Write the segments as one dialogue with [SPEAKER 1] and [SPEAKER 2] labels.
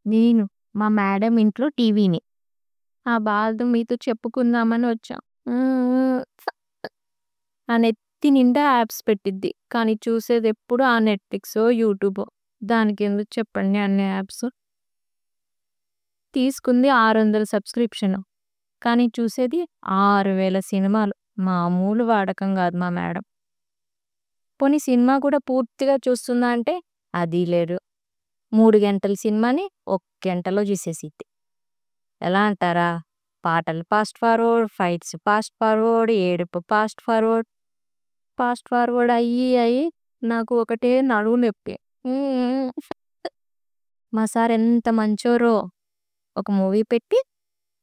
[SPEAKER 1] నేను మా మేడం ఇంట్లో టీవీని. ఆ బాధ మీతో చెప్పుకుందామని వచ్చా. హ్మ్. ఆ నెత్తి నిండా యాప్స్ పెట్టిద్ది. కానీ చూసేదెప్పుడు ఆ నెట్‌ఫ్లిక్సో, యూట్యూబో. దానికెందుకు చెప్పండి అన్ని యాప్స్. తీసుకుంది 600 సబ్స్క్రిప్షన్. కానీ చూసేది 6000 సినిమాలు. మామూలు వాడకం గాదు మా మేడం. పోనీ సినిమా కూడా పూర్తిగా చూస్తుందా అంటే అది లేదు. 3 గంటల సినిమాని ఒక గంటలో చూసేసిద్ది. ఎలా అంటారా? పాటలు fast forward, fights fast forward, ఏడుపు ఫాస్ట్ ఫార్వర్డ్. ఫాస్ట్ ఫార్వర్డ్ అయ్యి నాకు ఒకటే నడుము నొప్పి. హ్మ్. మా సార్ ఎంత మంచోరో. ఒక మూవీ పెట్టి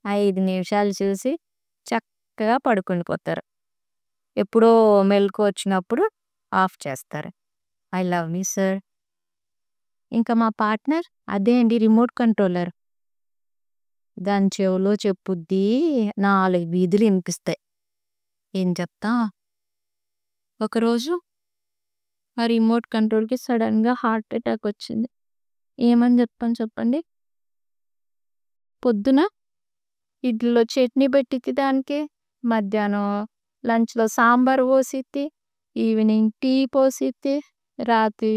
[SPEAKER 1] 5 నిమిషాలు చూసి చక్కగా పడుకుండిపోతారు. ఎప్పుడో మెలుకువ వచ్చినప్పుడు ఆఫ్ చేస్తారు. I love you sir. ఇంకా మా పార్ట్నర్ అదే అండి రిమోట్ కంట్రోలర్. దాని చెవిలో చెప్పుద్ది 4 వీధులు వినిపిస్తాయి. ఏం చెప్తా? ఒకరోజు ఆ రిమోట్ కంట్రోల్‌కి సడెన్‌గా హార్ట్ అటాక్ వచ్చింది. ఏమని చెప్పను చెప్పండి? పొద్దున ఇడ్లీలో చట్నీ పెట్టిద్ది దానికి. మధ్యాహ్నం లంచ్‌లో సాంబార్ పోసిద్ది. ఈవినింగ్ టీ పోసిద్ది. రాత్రి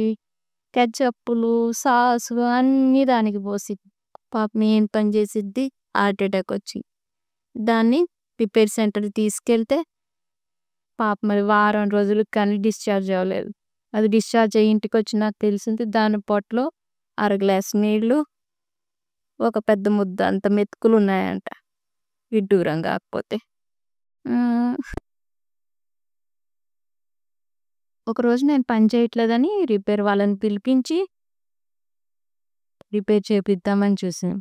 [SPEAKER 1] కెచప్పులు, సాసులు అన్నీ దానికి పోసిద్ది. పాపం ఏం పని చేసిద్ది? హార్ట్ అటాక్ వచ్చి. దాన్ని రిపేర్ సెంటర్‌కి తీసుకెళ్తే పాపం మరి వారం రోజులకి కానీ డిశ్చార్జ్ అవ్వలేదు. అది డిశ్చార్జ్ అయ్యి ఇంటికొచ్చినాక తెలిసింది దాని పొట్టలో అర గ్లాస్ నీళ్ళు, ఒక పెద్ద ముద్ద అంత మెతుకులున్నాయంట. విడ్డూరం కాకపోతే. హ్మ్. ఒకరోజు నేను పని చేయట్లేదని రిపేర్ వాళ్ళని పిలిపించి రిపేర్ చేపిద్దామని చూసాను.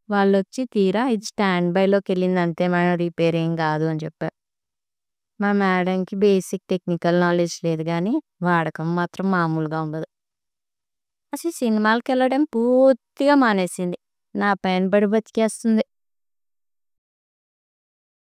[SPEAKER 1] వాళ్ళొచ్చి తీరా ఇది స్టాండ్ బైలోకెళ్ళింది అంతే మేడం రిపేర్ ఏం కాదు అని చెప్పారు. మా మేడంకి బేసిక్ టెక్నికల్ నాలెడ్జ్ లేదు గానీ వాడకం మాత్రం మామూలుగా ఉండదు. అసలు సినిమాలకెళ్ళడం పూర్తిగా మానేసింది. నా పైన పడి బతికేస్తుంది.